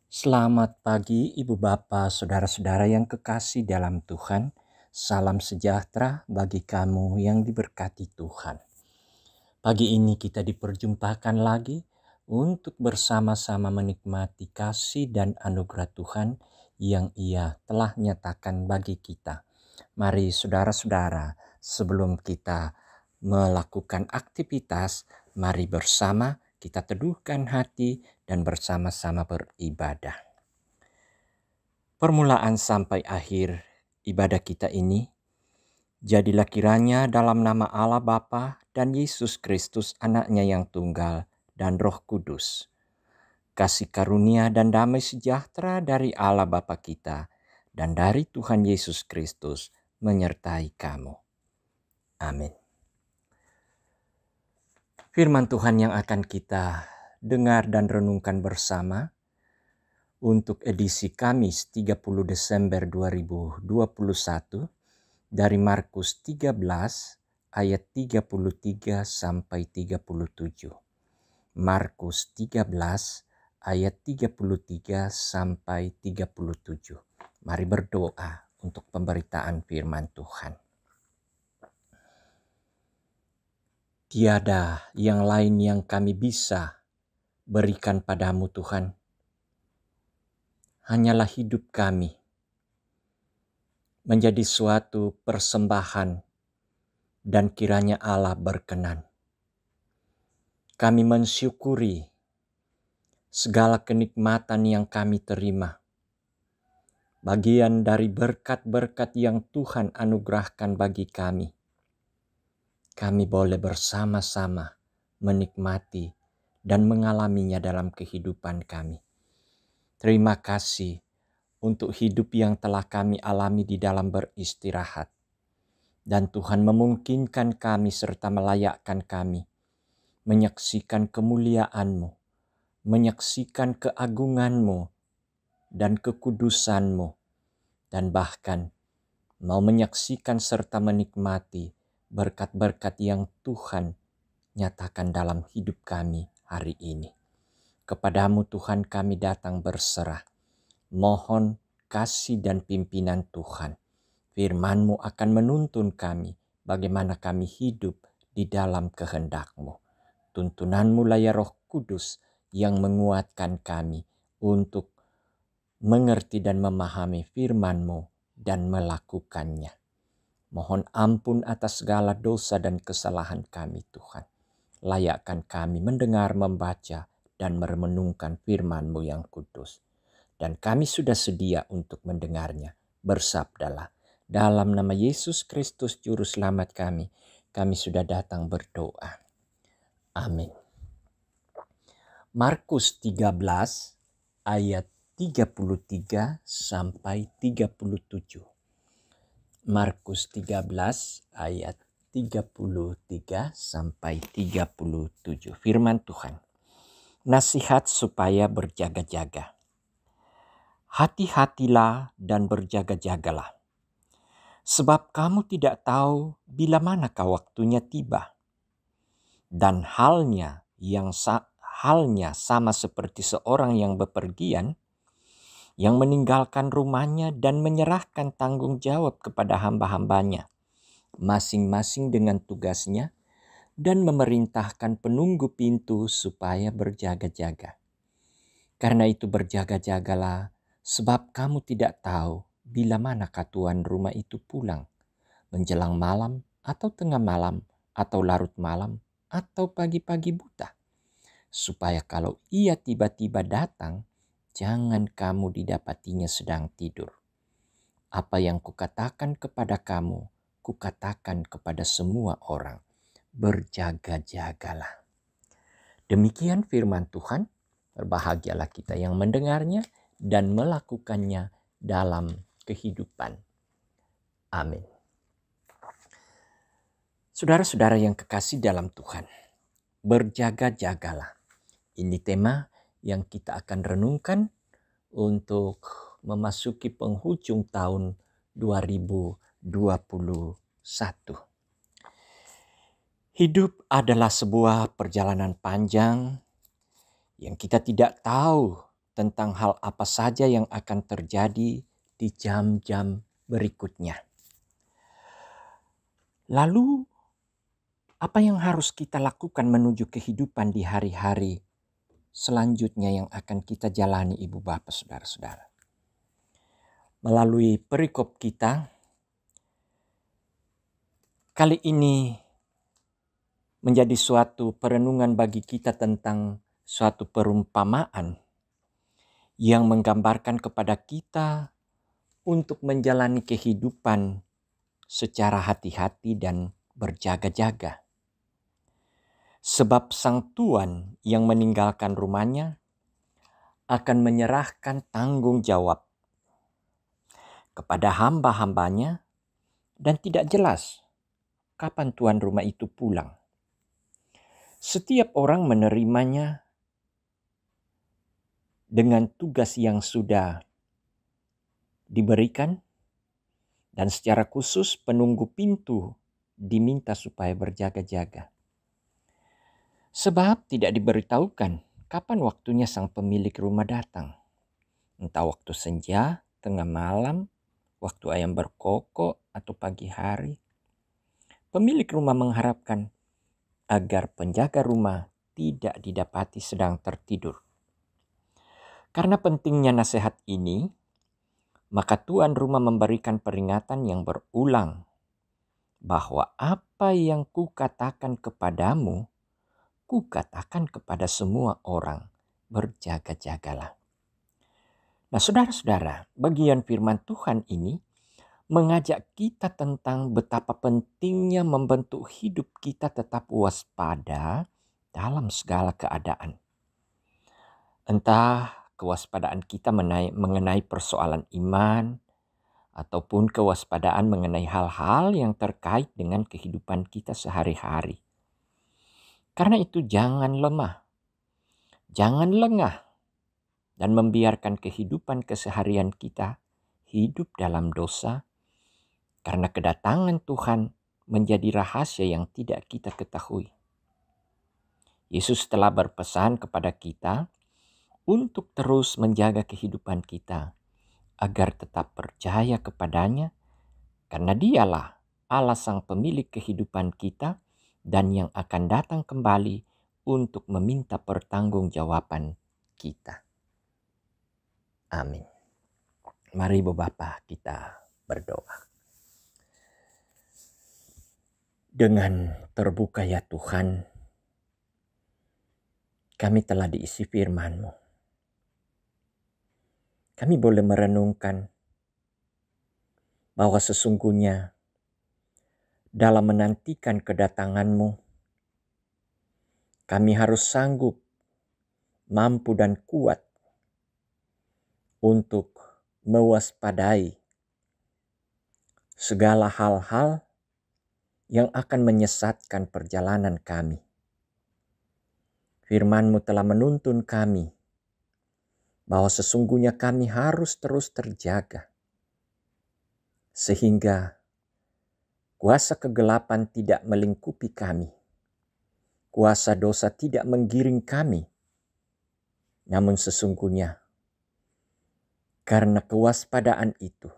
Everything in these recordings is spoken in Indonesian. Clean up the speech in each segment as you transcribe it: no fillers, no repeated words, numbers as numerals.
Selamat pagi Ibu Bapa, saudara-saudara yang kekasih dalam Tuhan. Salam sejahtera bagi kamu yang diberkati Tuhan. Pagi ini kita diperjumpakan lagi untuk bersama-sama menikmati kasih dan anugerah Tuhan yang Ia telah nyatakan bagi kita. Mari saudara-saudara, sebelum kita melakukan aktivitas, mari bersama kita teduhkan hati dan bersama-sama beribadah. Permulaan sampai akhir ibadah kita ini, jadilah kiranya dalam nama Allah Bapa dan Yesus Kristus anaknya yang tunggal dan Roh Kudus, kasih karunia dan damai sejahtera dari Allah Bapa kita dan dari Tuhan Yesus Kristus menyertai kamu. Amin. Firman Tuhan yang akan kita dengar dan renungkan bersama untuk edisi Kamis 30 Desember 2021 dari Markus 13 ayat 33 sampai 37. Markus 13 ayat 33 sampai 37. Mari berdoa untuk pemberitaan firman Tuhan. Tiada yang lain yang kami bisa berikan padamu Tuhan. Hanyalah hidup kami menjadi suatu persembahan dan kiranya Allah berkenan. Kami mensyukuri segala kenikmatan yang kami terima. Bagian dari berkat-berkat yang Tuhan anugerahkan bagi kami. Kami boleh bersama-sama menikmati dan mengalaminya dalam kehidupan kami. Terima kasih untuk hidup yang telah kami alami di dalam beristirahat. Dan Tuhan memungkinkan kami serta melayakkan kami menyaksikan kemuliaan-Mu, menyaksikan keagungan-Mu dan kekudusan-Mu, dan bahkan mau menyaksikan serta menikmati berkat-berkat yang Tuhan nyatakan dalam hidup kami hari ini. Kepadamu Tuhan kami datang berserah. Mohon kasih dan pimpinan Tuhan. Firman-Mu akan menuntun kami bagaimana kami hidup di dalam kehendak-Mu. Tuntunan-Mu lah ya Roh Kudus yang menguatkan kami untuk mengerti dan memahami firman-Mu dan melakukannya. Mohon ampun atas segala dosa dan kesalahan kami Tuhan. Layakkan kami mendengar, membaca, dan merenungkan firman-Mu yang kudus. Dan kami sudah sedia untuk mendengarnya. Bersabdalah, dalam nama Yesus Kristus Juru Selamat kami sudah datang berdoa. Amin. Markus 13 ayat 33 sampai 37. Markus 13 ayat 33 sampai 37. Firman Tuhan. Nasihat supaya berjaga-jaga. Hati-hatilah dan berjaga-jagalah. Sebab kamu tidak tahu bila manakah waktunya tiba. Dan halnya sama seperti seorang yang bepergian, yang meninggalkan rumahnya dan menyerahkan tanggung jawab kepada hamba-hambanya, masing-masing dengan tugasnya, dan memerintahkan penunggu pintu supaya berjaga-jaga. Karena itu berjaga-jagalah, sebab kamu tidak tahu bila manakah tuan rumah itu pulang, menjelang malam atau tengah malam atau larut malam atau pagi-pagi buta. Supaya kalau ia tiba-tiba datang, jangan kamu didapatinya sedang tidur. Apa yang kukatakan kepada kamu, kukatakan kepada semua orang. Berjaga-jagalah. Demikian firman Tuhan. Berbahagialah kita yang mendengarnya dan melakukannya dalam kehidupan. Amin. Saudara-saudara yang kekasih dalam Tuhan, berjaga-jagalah. Ini tema yang kita akan renungkan untuk memasuki penghujung tahun 2021. Hidup adalah sebuah perjalanan panjang yang kita tidak tahu tentang hal apa saja yang akan terjadi di jam-jam berikutnya. Lalu, apa yang harus kita lakukan menuju kehidupan di hari-hari selanjutnya yang akan kita jalani, Ibu Bapak, Saudara-saudara? Melalui perikop kita, kali ini menjadi suatu perenungan bagi kita tentang suatu perumpamaan yang menggambarkan kepada kita untuk menjalani kehidupan secara hati-hati dan berjaga-jaga. Sebab sang tuan yang meninggalkan rumahnya akan menyerahkan tanggung jawab kepada hamba-hambanya dan tidak jelas kapan tuan rumah itu pulang. Setiap orang menerimanya dengan tugas yang sudah diberikan, dan secara khusus penunggu pintu diminta supaya berjaga-jaga. Sebab tidak diberitahukan kapan waktunya sang pemilik rumah datang. Entah waktu senja, tengah malam, waktu ayam berkokok, atau pagi hari. Pemilik rumah mengharapkan agar penjaga rumah tidak didapati sedang tertidur. Karena pentingnya nasihat ini, maka tuan rumah memberikan peringatan yang berulang bahwa apa yang kukatakan kepadamu, kukatakan kepada semua orang, berjaga-jagalah. Nah, saudara-saudara, bagian firman Tuhan ini mengajak kita tentang betapa pentingnya membentuk hidup kita tetap waspada dalam segala keadaan. Entah kewaspadaan kita mengenai persoalan iman, ataupun kewaspadaan mengenai hal-hal yang terkait dengan kehidupan kita sehari-hari. Karena itu jangan lemah, jangan lengah, dan membiarkan kehidupan keseharian kita hidup dalam dosa, karena kedatangan Tuhan menjadi rahasia yang tidak kita ketahui. Yesus telah berpesan kepada kita untuk terus menjaga kehidupan kita agar tetap percaya kepadanya, karena dialah Allah sang pemilik kehidupan kita dan yang akan datang kembali untuk meminta pertanggungjawaban kita. Amin. Mari Bapa kita berdoa. Dengan terbuka ya Tuhan, kami telah diisi firman-Mu. Kami boleh merenungkan bahwa sesungguhnya dalam menantikan kedatangan-Mu, kami harus sanggup, mampu dan kuat untuk mewaspadai segala hal-hal yang akan menyesatkan perjalanan kami. Firman-Mu telah menuntun kami bahwa sesungguhnya kami harus terus terjaga, sehingga kuasa kegelapan tidak melingkupi kami, kuasa dosa tidak menggiring kami. Namun sesungguhnya karena kewaspadaan itu,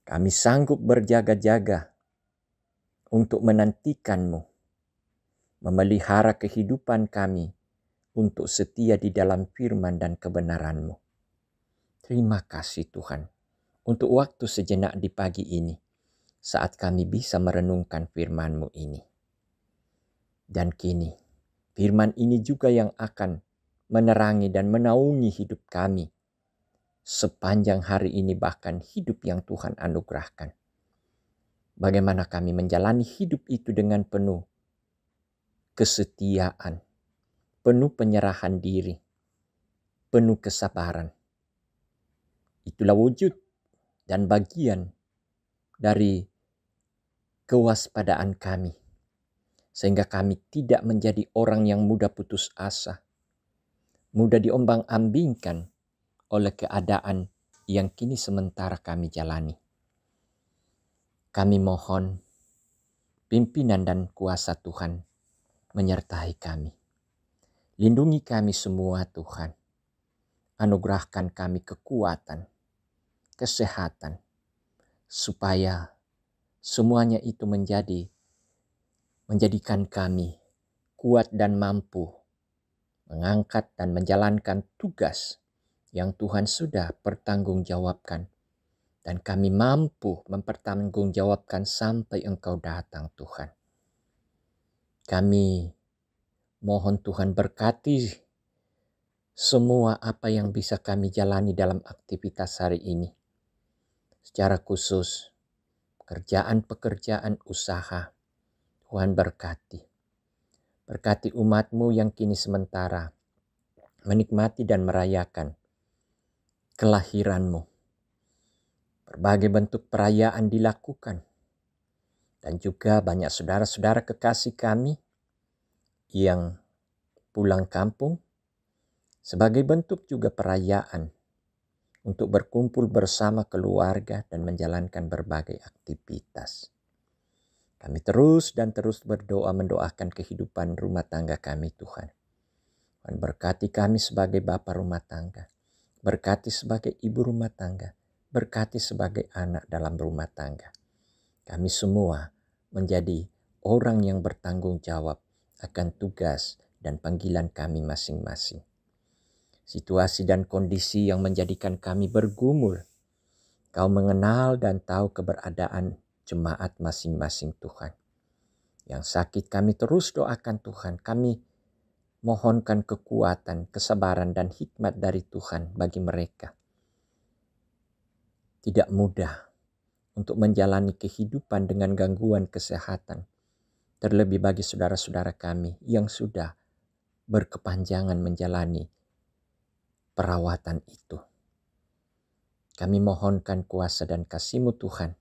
kami sanggup berjaga-jaga untuk menantikan-Mu, memelihara kehidupan kami untuk setia di dalam firman dan kebenaran-Mu. Terima kasih Tuhan untuk waktu sejenak di pagi ini saat kami bisa merenungkan firman-Mu ini. Dan kini firman ini juga yang akan menerangi dan menaungi hidup kami sepanjang hari ini, bahkan hidup yang Tuhan anugerahkan. Bagaimana kami menjalani hidup itu dengan penuh kesetiaan, penuh penyerahan diri, penuh kesabaran. Itulah wujud dan bagian dari kewaspadaan kami, sehingga kami tidak menjadi orang yang mudah putus asa, mudah diombang-ambingkan oleh keadaan yang kini sementara kami jalani. Kami mohon pimpinan dan kuasa Tuhan menyertai kami. Lindungi kami semua Tuhan, anugerahkan kami kekuatan, kesehatan, supaya semuanya itu menjadikan kami kuat dan mampu mengangkat dan menjalankan tugas yang Tuhan sudah pertanggungjawabkan. Dan kami mampu mempertanggungjawabkan sampai Engkau datang, Tuhan. Kami mohon Tuhan berkati semua apa yang bisa kami jalani dalam aktivitas hari ini. Secara khusus, pekerjaan usaha, Tuhan berkati. Berkati umat-Mu yang kini sementara menikmati dan merayakan kelahiran-Mu. Berbagai bentuk perayaan dilakukan. Dan juga banyak saudara-saudara kekasih kami yang pulang kampung sebagai bentuk juga perayaan untuk berkumpul bersama keluarga dan menjalankan berbagai aktivitas. Kami terus berdoa mendoakan kehidupan rumah tangga kami, Tuhan. Tuhan berkati kami sebagai bapa rumah tangga, berkati sebagai ibu rumah tangga, berkati sebagai anak dalam rumah tangga. Kami semua menjadi orang yang bertanggung jawab akan tugas dan panggilan kami masing-masing. Situasi dan kondisi yang menjadikan kami bergumul, Kau mengenal dan tahu keberadaan jemaat masing-masing, Tuhan. Yang sakit kami terus doakan, Tuhan. Kami mohonkan kekuatan, kesabaran dan hikmat dari Tuhan bagi mereka. Tidak mudah untuk menjalani kehidupan dengan gangguan kesehatan. Terlebih bagi saudara-saudara kami yang sudah berkepanjangan menjalani perawatan itu. Kami mohonkan kuasa dan kasih-Mu, Tuhan,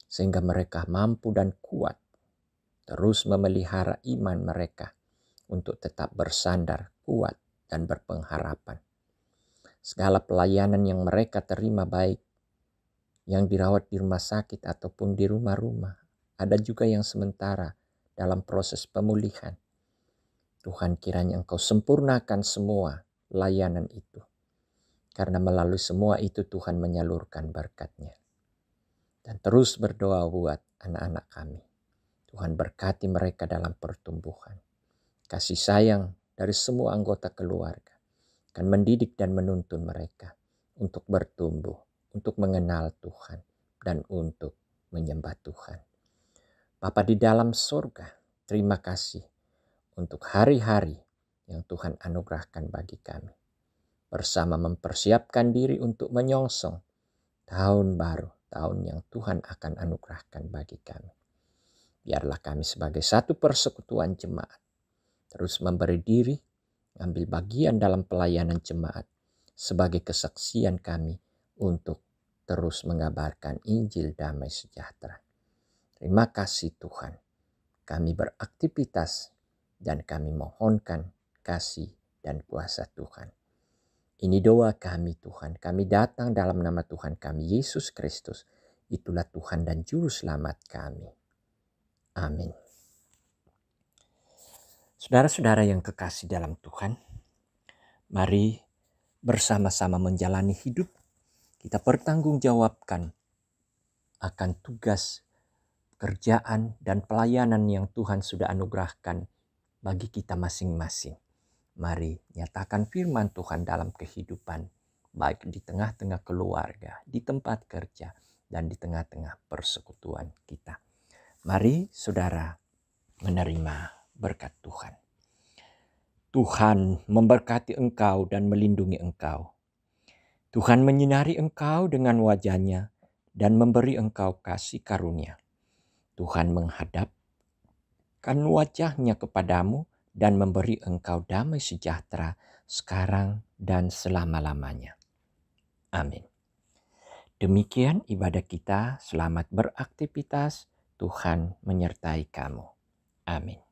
sehingga mereka mampu dan kuat terus memelihara iman mereka untuk tetap bersandar, kuat, dan berpengharapan. Segala pelayanan yang mereka terima, baik yang dirawat di rumah sakit ataupun di rumah-rumah, ada juga yang sementara dalam proses pemulihan. Tuhan, kiranya Engkau sempurnakan semua layanan itu. Karena melalui semua itu Tuhan menyalurkan berkat-Nya. Dan terus berdoa buat anak-anak kami. Tuhan berkati mereka dalam pertumbuhan. Kasih sayang dari semua anggota keluarga akan mendidik dan menuntun mereka untuk bertumbuh, untuk mengenal Tuhan, dan untuk menyembah Tuhan. Bapa di dalam surga, terima kasih untuk hari-hari yang Tuhan anugerahkan bagi kami. Bersama mempersiapkan diri untuk menyongsong tahun baru, tahun yang Tuhan akan anugerahkan bagi kami. Biarlah kami sebagai satu persekutuan jemaat terus memberi diri, ambil bagian dalam pelayanan jemaat sebagai kesaksian kami untuk terus mengabarkan Injil damai sejahtera. Terima kasih Tuhan. Kami beraktivitas dan kami mohonkan kasih dan kuasa Tuhan. Ini doa kami, Tuhan. Kami datang dalam nama Tuhan kami, Yesus Kristus. Itulah Tuhan dan Juru Selamat kami. Amin. Saudara-saudara yang kekasih dalam Tuhan, mari bersama-sama menjalani hidup. Kita bertanggungjawabkan akan tugas, pekerjaan, dan pelayanan yang Tuhan sudah anugerahkan bagi kita masing-masing. Mari nyatakan firman Tuhan dalam kehidupan, baik di tengah-tengah keluarga, di tempat kerja, dan di tengah-tengah persekutuan kita. Mari saudara menerima berkat Tuhan. Tuhan memberkati engkau dan melindungi engkau. Tuhan menyinari engkau dengan wajah-Nya dan memberi engkau kasih karunia. Tuhan menghadapkan wajah-Nya kepadamu dan memberi engkau damai sejahtera sekarang dan selama-lamanya. Amin. Demikian ibadah kita. Selamat beraktivitas. Tuhan menyertai kamu. Amin.